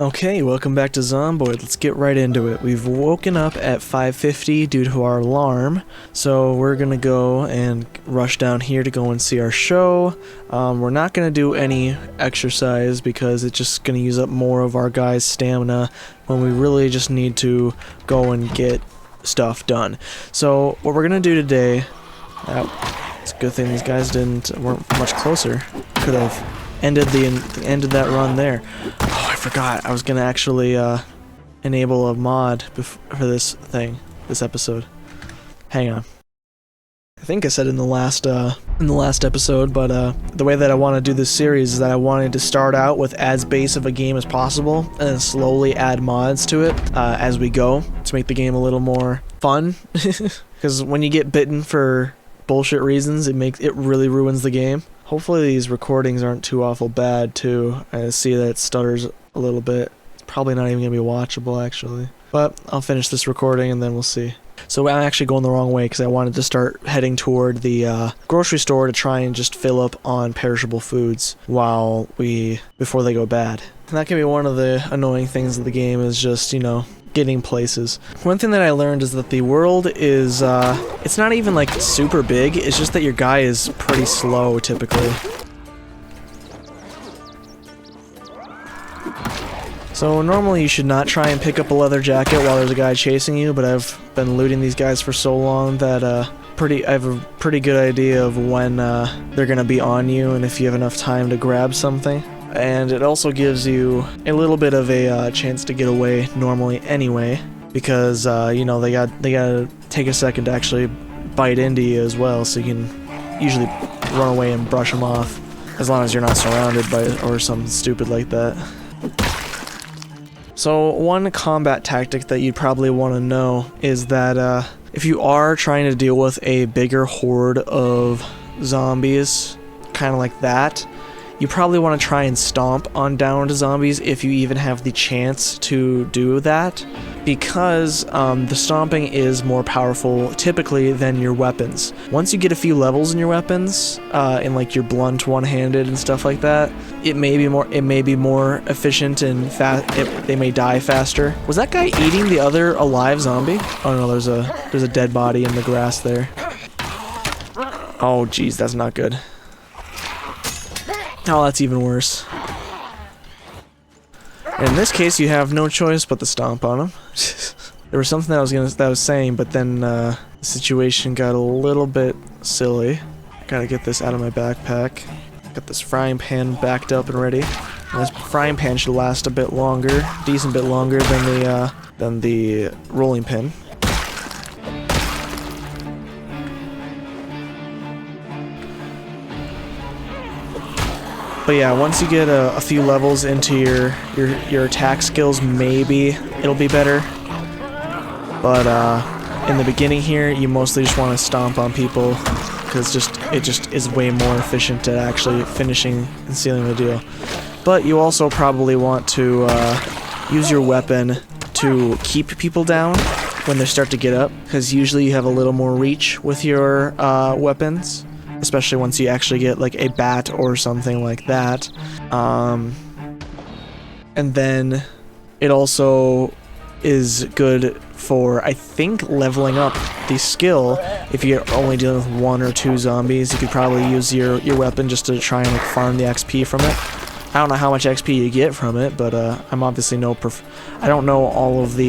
Okay, welcome back to Zomboid. Let's get right into it. We've woken up at 5:50 due to our alarm, so we're gonna go and rush down here to go and see our show. We're not gonna do any exercise because it's just gonna use up more of our guys' stamina when we really just need to go and get stuff done. So what we're gonna do today, it's a good thing these guys weren't much closer. Could have ended that run there. Oh, I forgot. I was gonna actually enable a mod for this episode. Hang on. I think I said in the last episode, but the way that I want to do this series is that I wanted to start out with as base of a game as possible, and then slowly add mods to it as we go to make the game a little more fun. Because when you get bitten for bullshit reasons, it really ruins the game. Hopefully these recordings aren't too awful bad too. I see that it stutters a little bit. It's probably not even gonna be watchable actually. But I'll finish this recording and then we'll see. So I'm actually going the wrong way because I wanted to start heading toward the grocery store to try and just fill up on perishable foods before they go bad. And that can be one of the annoying things of the game, is just, getting places. One thing that I learned is that the world is, it's not even like super big, it's just that your guy is pretty slow typically. So normally you should not try and pick up a leather jacket while there's a guy chasing you, but I've been looting these guys for so long that I have a pretty good idea of when they're gonna be on you and if you have enough time to grab something. And it also gives you a little bit of a chance to get away normally anyway, because they gotta take a second to actually bite into you as well, so you can usually run away and brush them off, as long as you're not surrounded by or something stupid like that. So one combat tactic that you'd probably want to know is that if you are trying to deal with a bigger horde of zombies, kind of like that, you probably want to try and stomp on down to zombies if you even have the chance to do that, because the stomping is more powerful typically than your weapons. Once you get a few levels in your weapons, in like your blunt one-handed and stuff like that, it may be more efficient and they may die faster. Was that guy eating the other alive zombie? Oh no, there's a dead body in the grass there. Oh geez, that's not good. Oh, that's even worse. In this case, you have no choice but to stomp on him. There was something that I was saying, but then the situation got a little bit silly. Gotta get this out of my backpack. Got this frying pan backed up and ready. And this frying pan should last a bit longer, decent bit longer than the rolling pin. But yeah, once you get a few levels into your attack skills, maybe it'll be better. But in the beginning here, you mostly just want to stomp on people, because it just is way more efficient at actually finishing and sealing the deal. But you also probably want to use your weapon to keep people down when they start to get up, because usually you have a little more reach with your weapons. Especially once you actually get like a bat or something like that. And then it also is good for, I think, leveling up the skill. If you're only dealing with one or two zombies, you could probably use your weapon just to try and like farm the XP from it. I don't know how much XP you get from it, but I'm obviously I don't know all of the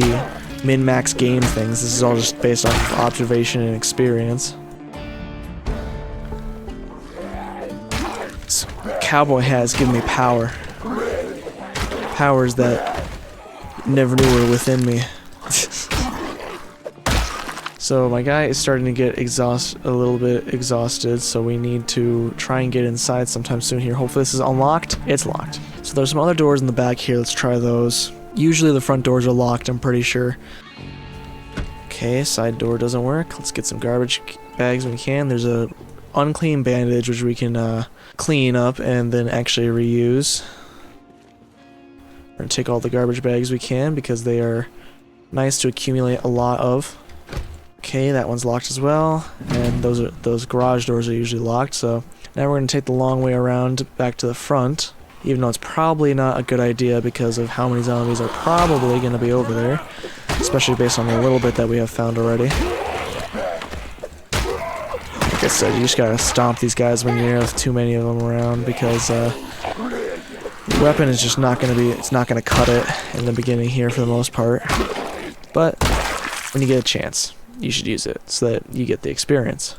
min-max game things. This is all just based on observation and experience. Cowboy has given me power. Powers that never knew were within me. So my guy is starting to get a little bit exhausted, so we need to try and get inside sometime soon here. Hopefully this is unlocked. It's locked. So there's some other doors in the back here. Let's try those. Usually the front doors are locked, I'm pretty sure. Okay, side door doesn't work. Let's get some garbage bags when we can. There's a unclean bandage which we can clean up and then actually reuse. We're gonna take all the garbage bags we can because they are nice to accumulate a lot of. Okay, that one's locked as well, and those garage doors are usually locked, so now we're gonna take the long way around back to the front. even though it's probably not a good idea because of how many zombies are probably going to be over there, especially based on the little bit that we have found already. Like I said, you just gotta stomp these guys when you have too many of them around, because the weapon is just not gonna be, it's not gonna cut it in the beginning here for the most part. But when you get a chance, you should use it so that you get the experience.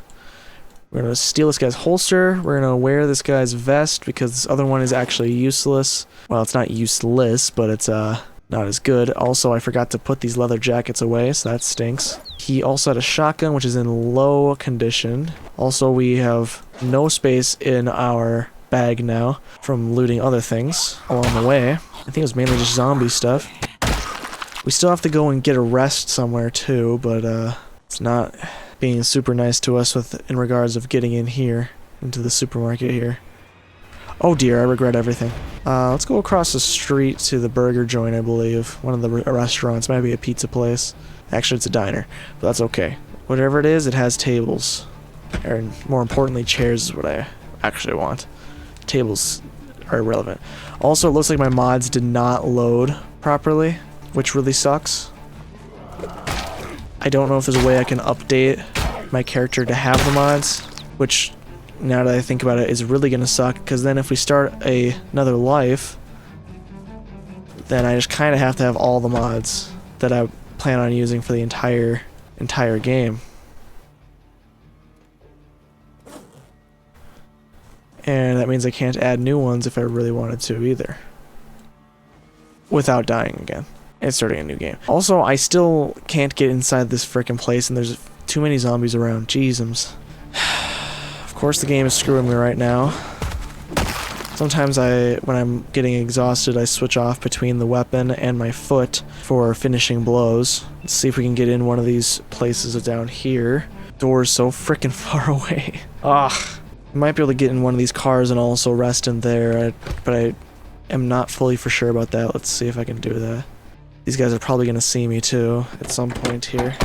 We're gonna steal this guy's holster. We're gonna wear this guy's vest because this other one is actually useless. Well, it's not useless, but it's not as good. Also, I forgot to put these leather jackets away, so that stinks. He also had a shotgun, which is in low condition. Also, we have no space in our bag now from looting other things along the way. I think it was mainly just zombie stuff. We still have to go and get a rest somewhere too, but it's not being super nice to us in regards of getting in here, into the supermarket here. Oh dear, I regret everything. Let's go across the street to the burger joint, I believe. One of the restaurants, might be a pizza place. Actually, it's a diner, but that's okay. Whatever it is, it has tables. Or more importantly, chairs is what I actually want. Tables are irrelevant. Also, it looks like my mods did not load properly, which really sucks. I don't know if there's a way I can update my character to have the mods, which, now that I think about it, is really gonna suck, because then if we start another life, then I just kind of have to have all the mods that I plan on using for the entire game. And that means I can't add new ones if I really wanted to either, without dying again and starting a new game. Also, I still can't get inside this frickin' place, and there's too many zombies around. Jeezums. Of course the game is screwing me right now. Sometimes when I'm getting exhausted, I switch off between the weapon and my foot for finishing blows. Let's see if we can get in one of these places down here. Door's so frickin' far away. Ugh. I might be able to get in one of these cars and also rest in there, but I am not fully for sure about that. Let's see if I can do that. These guys are probably going to see me too at some point here.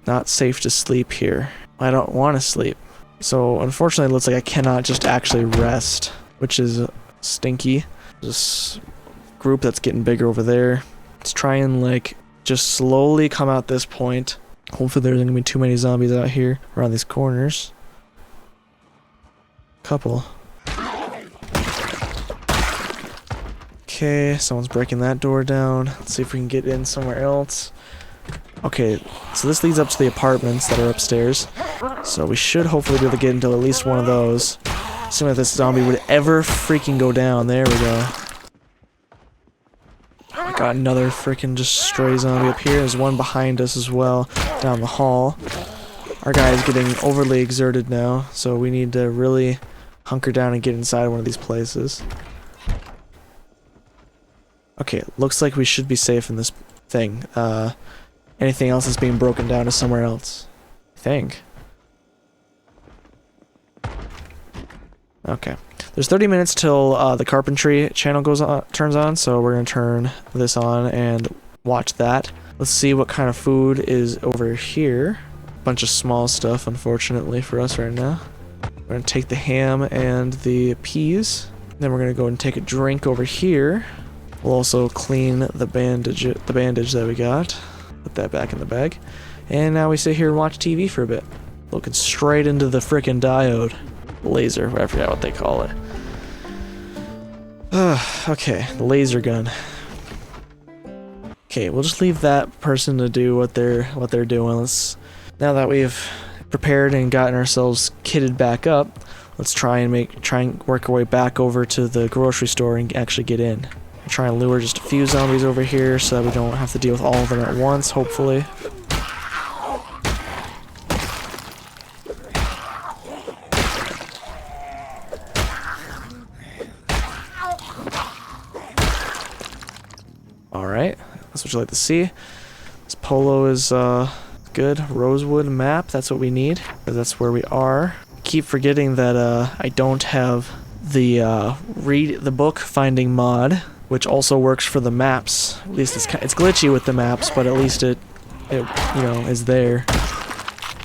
Not safe to sleep here. I don't want to sleep. So unfortunately it looks like I cannot just actually rest, which is stinky. This group that's getting bigger over there. Let's try and like just slowly come out this point. Hopefully there's not gonna be too many zombies out here around these corners. Couple. Okay, someone's breaking that door down. Let's see if we can get in somewhere else. Okay, so this leads up to the apartments that are upstairs. So we should hopefully be able to get into at least one of those. Assuming that this zombie would ever freaking go down. There we go. Oh my god, another freaking just stray zombie up here. There's one behind us as well, down the hall. Our guy is getting overly exerted now, so we need to really hunker down and get inside one of these places. Okay, looks like we should be safe in this thing. Anything else is being broken down to somewhere else, I think. Okay. There's 30 minutes till the carpentry channel turns on, so we're gonna turn this on and watch that. Let's see what kind of food is over here. Bunch of small stuff, unfortunately for us right now. We're gonna take the ham and the peas. Then we're gonna go and take a drink over here. We'll also clean the bandage that we got. Put that back in the bag. And now we sit here and watch TV for a bit. Looking straight into the frickin' diode. Laser, I forgot what they call it. Okay, the laser gun. Okay, we'll just leave that person to do what they're doing. Now that we've prepared and gotten ourselves kitted back up, let's try and work our way back over to the grocery store and actually get in. Try and lure just a few zombies over here so that we don't have to deal with all of them at once, hopefully. Alright, that's what you like to see. This polo is good. Rosewood map, that's what we need, because that's where we are. Keep forgetting that I don't have the read the book finding mod, which also works for the maps. At least it's glitchy with the maps, but at least it you know is there.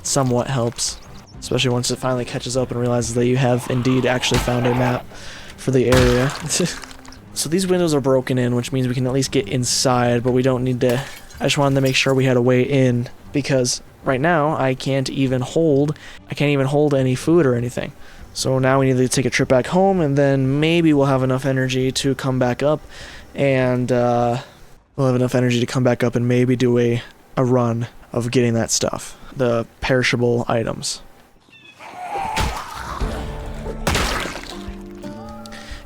Somewhat helps, especially once it finally catches up and realizes that you have indeed actually found a map. for the area. So these windows are broken in, which means we can at least get inside, but we don't need to... I just wanted to make sure we had a way in, because right now I can't even hold any food or anything. So now we need to take a trip back home, and then maybe we'll have enough energy to come back up, and maybe do a run of getting that stuff, the perishable items.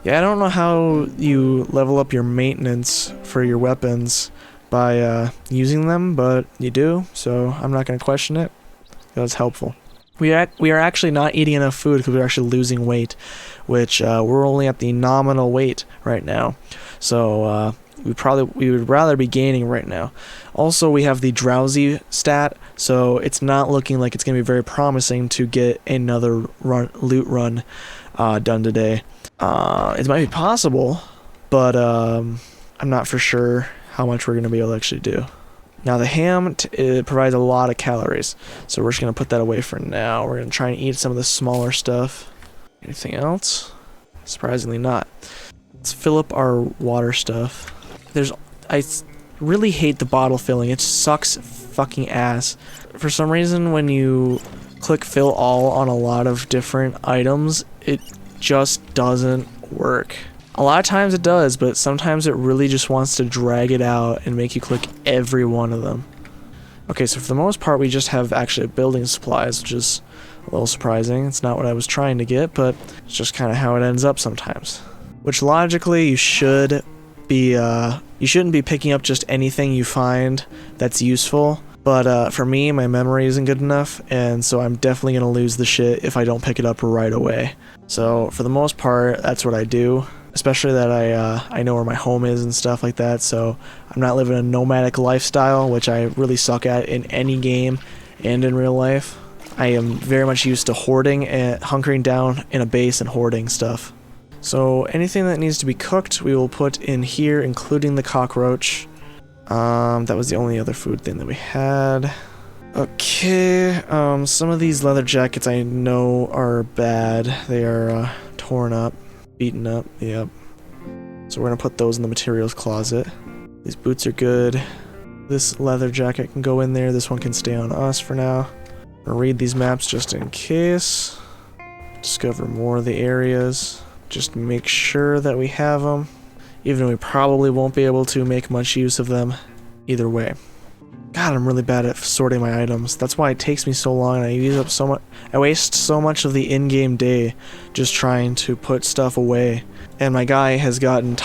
Yeah, I don't know how you level up your maintenance for your weapons by using them, but you do, so I'm not going to question it. That's helpful. We are actually not eating enough food because we're actually losing weight, which we're only at the nominal weight right now. So we would rather be gaining right now. Also, we have the drowsy stat, so it's not looking like it's going to be very promising to get another loot run done today. It might be possible, but I'm not for sure how much we're going to be able to actually do. Now the ham it provides a lot of calories, so we're just going to put that away for now. We're going to try and eat some of the smaller stuff. Anything else? Surprisingly not. Let's fill up our water stuff. I really hate the bottle filling. It sucks fucking ass. For some reason, when you click fill all on a lot of different items, it just doesn't work. A lot of times it does, but sometimes it really just wants to drag it out and make you click every one of them. Okay, so for the most part we just have actually building supplies, which is a little surprising. It's not what I was trying to get, but it's just kind of how it ends up sometimes. Which logically you shouldn't be picking up just anything you find that's useful. But for me, my memory isn't good enough, and so I'm definitely going to lose the shit if I don't pick it up right away. So for the most part, that's what I do. Especially that I know where my home is and stuff like that, so I'm not living a nomadic lifestyle, which I really suck at in any game and in real life. I am very much used to hoarding and hunkering down in a base and hoarding stuff. So anything that needs to be cooked, we will put in here, including the cockroach. That was the only other food thing that we had. Okay, some of these leather jackets I know are bad. They are torn up. Beaten up, yep. So we're gonna put those in the materials closet. These boots are good. This leather jacket can go in there. This one can stay on us for now. I'm gonna read these maps just in case. Discover more of the areas. Just make sure that we have them. Even though we probably won't be able to make much use of them either way. God, I'm really bad at sorting my items. That's why it takes me so long, and I use up so much. I waste so much of the in-game day just trying to put stuff away. And my guy has gotten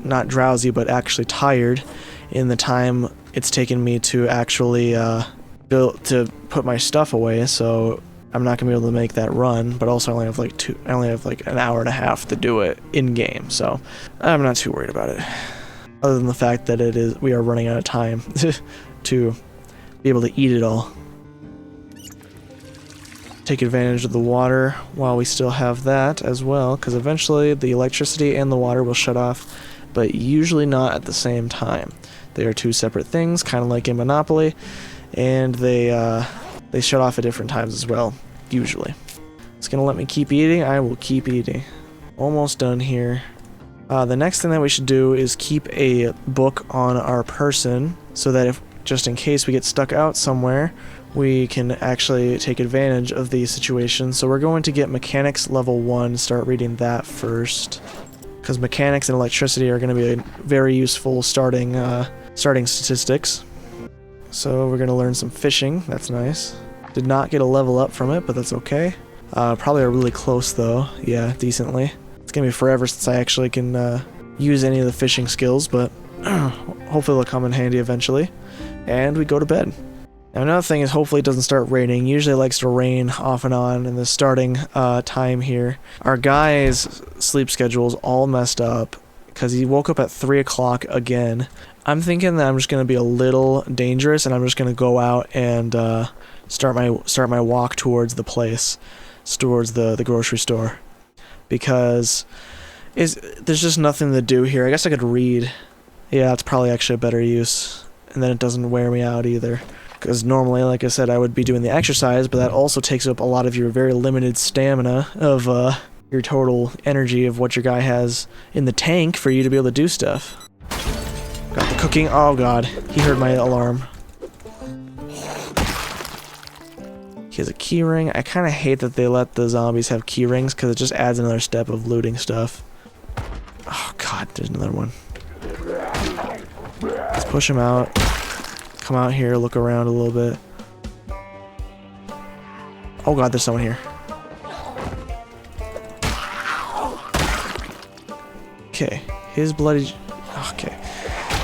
not drowsy, but actually tired in the time it's taken me to actually to put my stuff away. So I'm not gonna be able to make that run. But also, I only have like an hour and a half to do it in-game. So I'm not too worried about it. Other than the fact that we are running out of time to be able to eat it all. Take advantage of the water while we still have that as well, because eventually the electricity and the water will shut off, but usually not at the same time. They are two separate things, kind of like in Monopoly, and they shut off at different times as well, usually. It's gonna let me keep eating. I will keep eating. Almost done here. The next thing that we should do is keep a book on our person, so that if just in case we get stuck out somewhere, we can actually take advantage of the situation. So we're going to get mechanics level 1, start reading that first, because mechanics and electricity are going to be a very useful starting statistics. So we're going to learn some fishing. That's nice. Did not get a level up from it, but that's okay. Probably are really close though. Yeah, decently. It's going to be forever since I actually can use any of the fishing skills, but hopefully they'll come in handy eventually. And we go to bed. Now another thing is, hopefully it doesn't start raining. Usually it likes to rain off and on in the starting time here. Our guy's sleep schedule is all messed up because he woke up at 3 o'clock again. I'm thinking that I'm just going to be a little dangerous, and I'm just going to go out and start my walk towards the place, towards the grocery store, because there's just nothing to do here. I guess I could read. Yeah, it's probably actually a better use, and then it doesn't wear me out either. Because normally, like I said, I would be doing the exercise, but that also takes up a lot of your very limited stamina of your total energy of what your guy has in the tank for you to be able to do stuff. Got the cooking. Oh god, he heard my alarm. He has a key ring. I kind of hate that they let the zombies have key rings because it just adds another step of looting stuff. Oh god, there's another one. Let's push him out. Come out here, look around a little bit. Oh god, there's someone here. Okay, his bloody... Okay.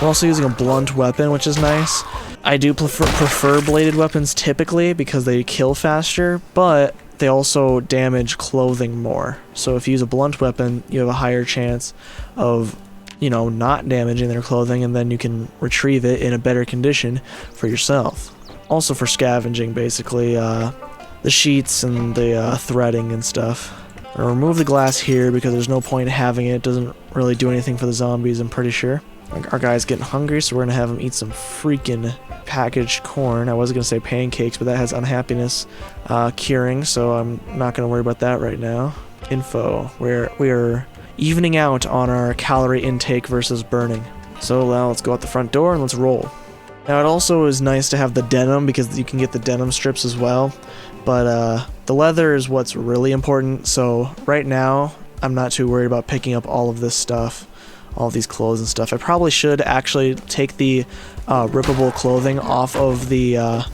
We're also using a blunt weapon, which is nice. I do prefer bladed weapons typically because they kill faster, but they also damage clothing more. So if you use a blunt weapon, you have a higher chance of, you know, not damaging their clothing, and then you can retrieve it in a better condition for yourself. Also for scavenging, basically, the sheets and the threading and stuff. I'll remove the glass here because there's no point in having it. It doesn't really do anything for the zombies, I'm pretty sure. Our guy's getting hungry, so we're gonna have him eat some freaking packaged corn. I was gonna say pancakes, but that has unhappiness curing, so I'm not gonna worry about that right now. Info, where we are evening out on our calorie intake versus burning. So now let's go out the front door and let's roll. Now it also is nice to have the denim because you can get the denim strips as well, but the leather is what's really important. So right now I'm not too worried about picking up all of this stuff, all these clothes and stuff. I probably should actually take the rippable clothing off of the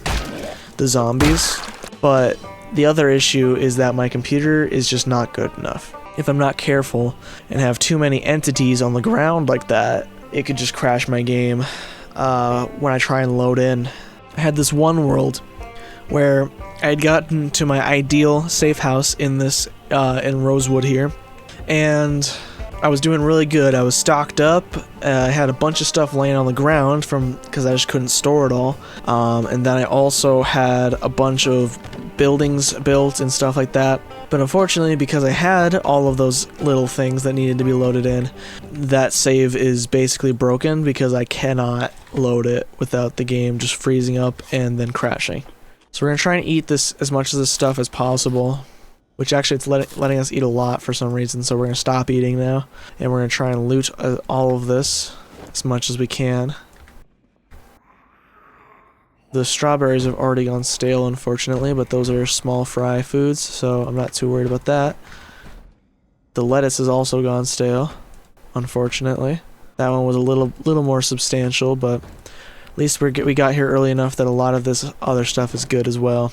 zombies, but the other issue is that my computer is just not good enough. If I'm not careful and have too many entities on the ground like that, it could just crash my game when I try and load in. I had this one world where I had gotten to my ideal safe house in this in Rosewood here, and I was doing really good. I was stocked up. I had a bunch of stuff laying on the ground because I just couldn't store it all. And then I also had a bunch of buildings built and stuff like that. But unfortunately, because I had all of those little things that needed to be loaded in, that save is basically broken because I cannot load it without the game just freezing up and then crashing. So we're going to try and eat this as much of this stuff as possible, which actually it's letting us eat a lot for some reason, so we're going to stop eating now, and we're going to try and loot all of this as much as we can. The strawberries have already gone stale, unfortunately, but those are small fry foods, so I'm not too worried about that. The lettuce has also gone stale, unfortunately. That one was a little more substantial, but at least we got here early enough that a lot of this other stuff is good as well.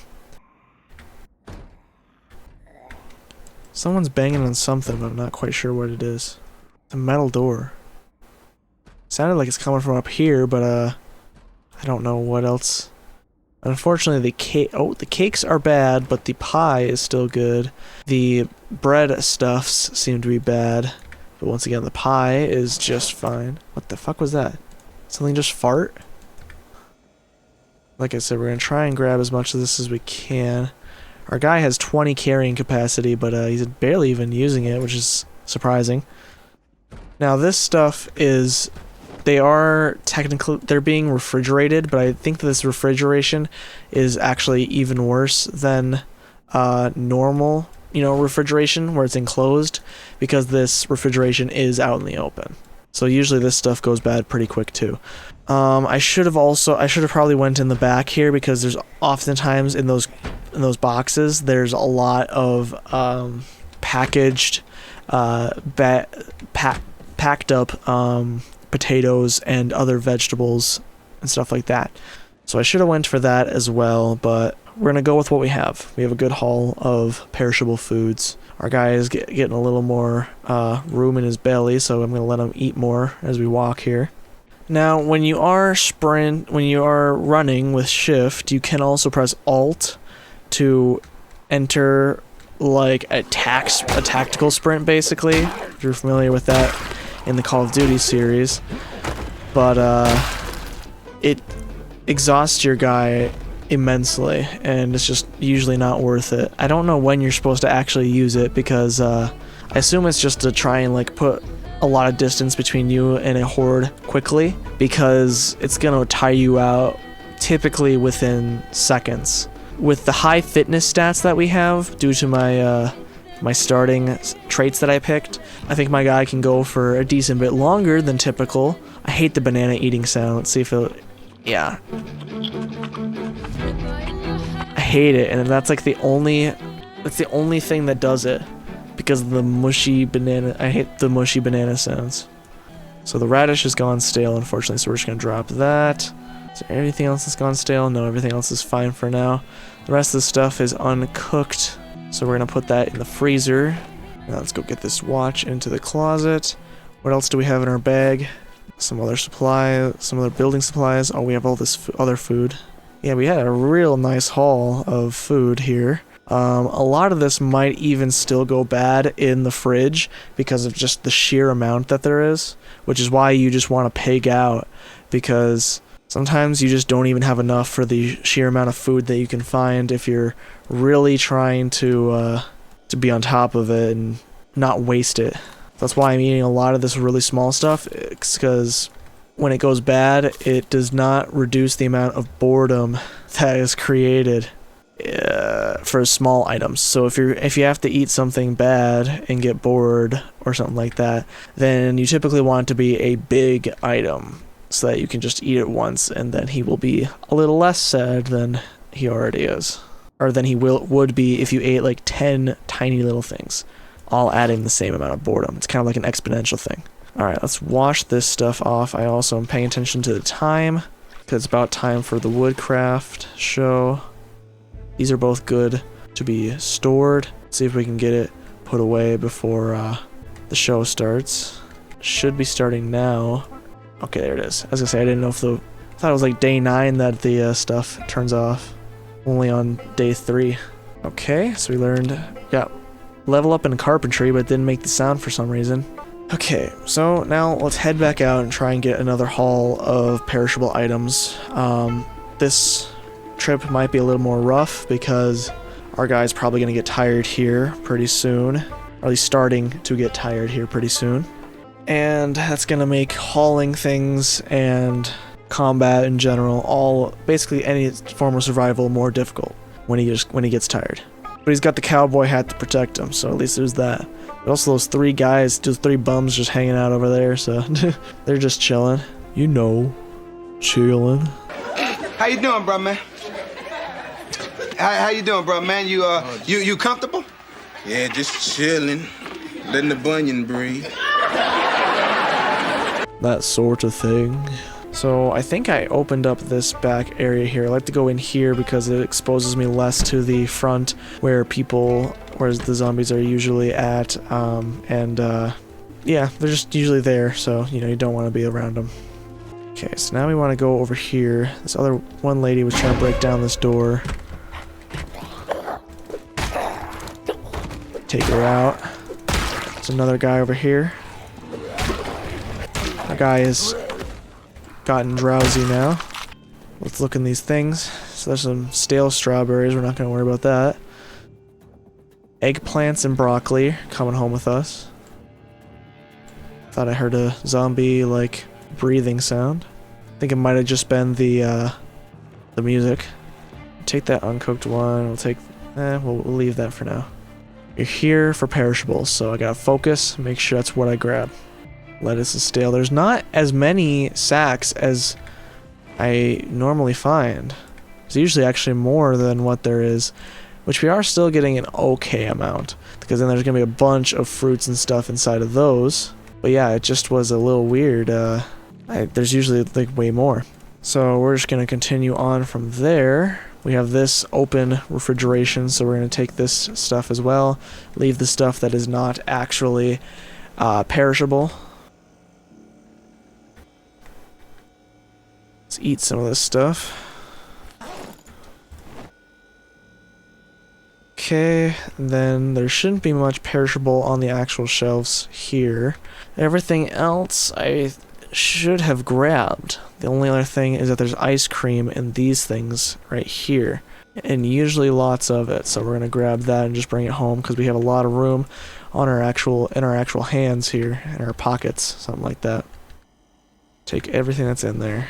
Someone's banging on something, but I'm not quite sure what it is. It's a metal door. Sounded like it's coming from up here, but I don't know what else. Unfortunately, the cakes are bad, but the pie is still good. The bread stuffs seem to be bad, but once again, the pie is just fine. What the fuck was that? Something just fart? Like I said, we're gonna try and grab as much of this as we can. Our guy has 20 carrying capacity, but he's barely even using it, which is surprising. Now this stuff is, they're being refrigerated, but I think this refrigeration is actually even worse than normal, refrigeration where it's enclosed, because this refrigeration is out in the open. So usually this stuff goes bad pretty quick too. I should have probably went in the back here, because there's oftentimes in those boxes there's a lot of packaged packed up potatoes and other vegetables and stuff like that. So I should have went for that as well, but we're gonna go with what we have. We have a good haul of perishable foods. Our guy is getting a little more room in his belly, so I'm gonna let him eat more as we walk here. Now, when you are running with shift, you can also press Alt to enter like a tactical sprint, basically, if you're familiar with that in the Call of Duty series. But it exhausts your guy immensely, and it's just usually not worth it. I don't know when you're supposed to actually use it, because I assume it's just to try and like put a lot of distance between you and a horde quickly, because it's gonna tire you out typically within seconds. With the high fitness stats that we have, due to my my starting traits that I picked. I think my guy can go for a decent bit longer than typical. I hate the banana eating sound. Let's see if it... Yeah. I hate it, and that's like the only... That's the only thing that does it. Because of the mushy banana... I hate the mushy banana sounds. So the radish has gone stale, unfortunately, so we're just going to drop that. Is there anything else that's gone stale? No, everything else is fine for now. The rest of the stuff is uncooked, so we're going to put that in the freezer. Now let's go get this watch into the closet. What else do we have in our bag? Some other supply, some other building supplies. Oh, we have all this other food. Yeah, we had a real nice haul of food here. A lot of this might even still go bad in the fridge because of just the sheer amount that there is, which is why you just want to pig out, because sometimes you just don't even have enough for the sheer amount of food that you can find if you're really trying to be on top of it and not waste it. That's why I'm eating a lot of this really small stuff, because when it goes bad, it does not reduce the amount of boredom that is created for small items. So if you have to eat something bad and get bored or something like that, then you typically want it to be a big item so that you can just eat it once, and then he will be a little less sad than he already is, or than he would be if you ate like 10 tiny little things, all adding the same amount of boredom. It's kind of like an exponential thing. Alright, let's wash this stuff off. I also am paying attention to the time, because it's about time for the woodcraft show. These are both good to be stored. See if we can get it put away before the show starts. Should be starting now. Okay, there it is. I was gonna say, I didn't know if I thought it was like day 9 that the stuff turns off. Only on day 3. Okay, so we learned, got level up in carpentry, but it didn't make the sound for some reason. Okay, so now let's head back out and try and get another haul of perishable items. This trip might be a little more rough because our guy's probably going to get tired here pretty soon, or at least starting to get tired here pretty soon, and that's going to make hauling things and combat in general, basically any form of survival, more difficult when he gets tired. But he's got the cowboy hat to protect him, so at least there's that. But also those 3 bums just hanging out over there, so they're just chilling, you know, chilling. How you doing, bro, man? How you doing, bro, man? You comfortable? Yeah, just chilling, letting the bunion breathe. That sort of thing. So I think I opened up this back area here. I like to go in here because it exposes me less to the front where the zombies are usually at. Yeah, they're just usually there, so you don't want to be around them. Okay, so now we want to go over here. This other one lady was trying to break down this door. Take her out. There's another guy over here. Our guy has gotten drowsy now. Let's look in these things. So there's some stale strawberries. We're not going to worry about that. Eggplants and broccoli coming home with us. Thought I heard a zombie like breathing sound. I think it might have just been the music. Take that uncooked one. We'll take. We'll leave that for now. You're here for perishables, so I gotta focus. Make sure that's what I grab. Lettuce is stale. There's not as many sacks as I normally find. There's usually actually more than what there is, which we are still getting an okay amount, because then there's gonna be a bunch of fruits and stuff inside of those. But yeah, it just was a little weird. There's usually like way more. So we're just gonna continue on from there. We have this open refrigeration, so we're gonna take this stuff as well. Leave the stuff that is not actually perishable. Let's eat some of this stuff. Okay, then there shouldn't be much perishable on the actual shelves here. Everything else I should have grabbed. The only other thing is that there's ice cream in these things right here, and usually lots of it, so we're gonna grab that and just bring it home because we have a lot of room on our actual hands here, in our pockets, something like that. Take everything that's in there.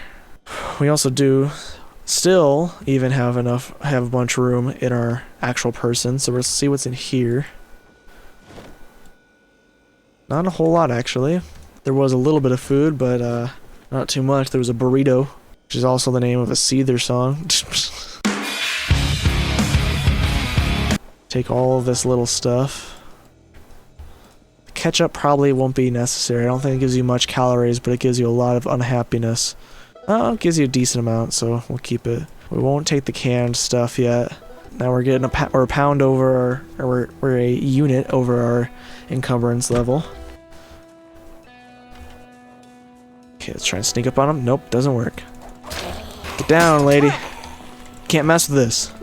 We also do still even have a bunch of room in our actual person, so let's see what's in here. Not a whole lot, actually. There was a little bit of food, but not too much. There was a burrito, which is also the name of a Seether song. Take all this little stuff. Ketchup probably won't be necessary. I don't think it gives you much calories, but it gives you a lot of unhappiness. Oh, it gives you a decent amount, so we'll keep it. We won't take the canned stuff yet. Now we're getting we're a pound over our, or we're a unit over our encumbrance level. Okay, let's try and sneak up on him. Nope, doesn't work. Get down, lady. Can't mess with this.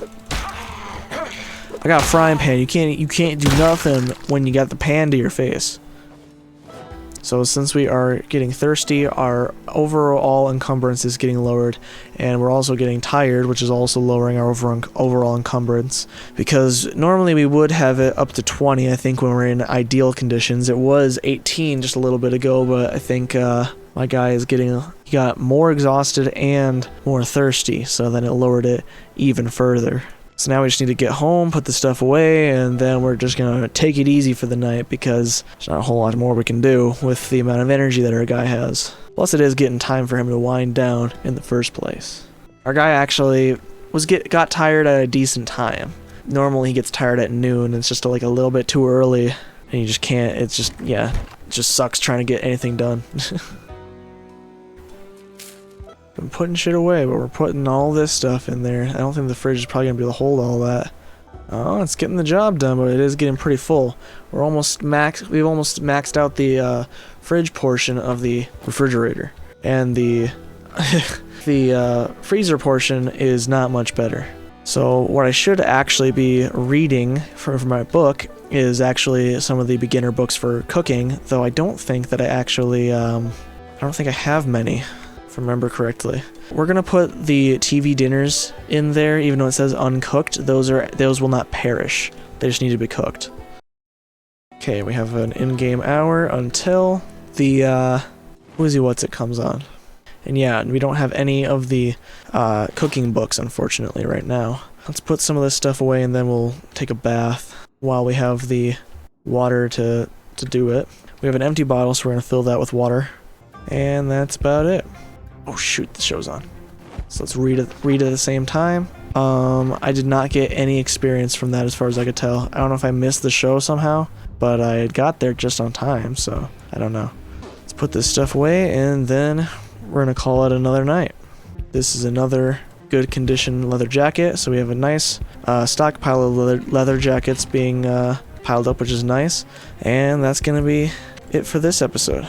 I got a frying pan. You can't do nothing when you got the pan to your face. So since we are getting thirsty, our overall encumbrance is getting lowered, and we're also getting tired, which is also lowering our overall encumbrance. Because normally we would have it up to 20, I think, when we're in ideal conditions. It was 18 just a little bit ago, but I think my guy he got more exhausted and more thirsty, so then it lowered it even further. So now we just need to get home, put the stuff away, and then we're just gonna take it easy for the night because there's not a whole lot more we can do with the amount of energy that our guy has. Plus it is getting time for him to wind down in the first place. Our guy actually got tired at a decent time. Normally he gets tired at noon, and it's just like a little bit too early, and you just can't, it just sucks trying to get anything done. Been putting shit away, but we're putting all this stuff in there. I don't think the fridge is probably gonna be able to hold all that. Oh, it's getting the job done, but it is getting pretty full. We've almost maxed out the fridge portion of the refrigerator, and the the freezer portion is not much better. So what I should actually be reading from my book is actually some of the beginner books for cooking, though I don't think that I don't think I have many. If I remember correctly. We're gonna put the TV dinners in there, even though it says uncooked. Those will not perish. They just need to be cooked. Okay, we have an in-game hour until the Woozy What's It comes on. And yeah, we don't have any of the cooking books, unfortunately, right now. Let's put some of this stuff away, and then we'll take a bath while we have the water to do it. We have an empty bottle, so we're gonna fill that with water, and that's about it. Oh shoot, the show's on. So let's read at the same time. I did not get any experience from that as far as I could tell. I don't know if I missed the show somehow, but I got there just on time, so I don't know. Let's put this stuff away, and then we're gonna call it another night. This is another good condition leather jacket, so we have a nice stockpile of leather jackets being piled up, which is nice. And that's gonna be it for this episode.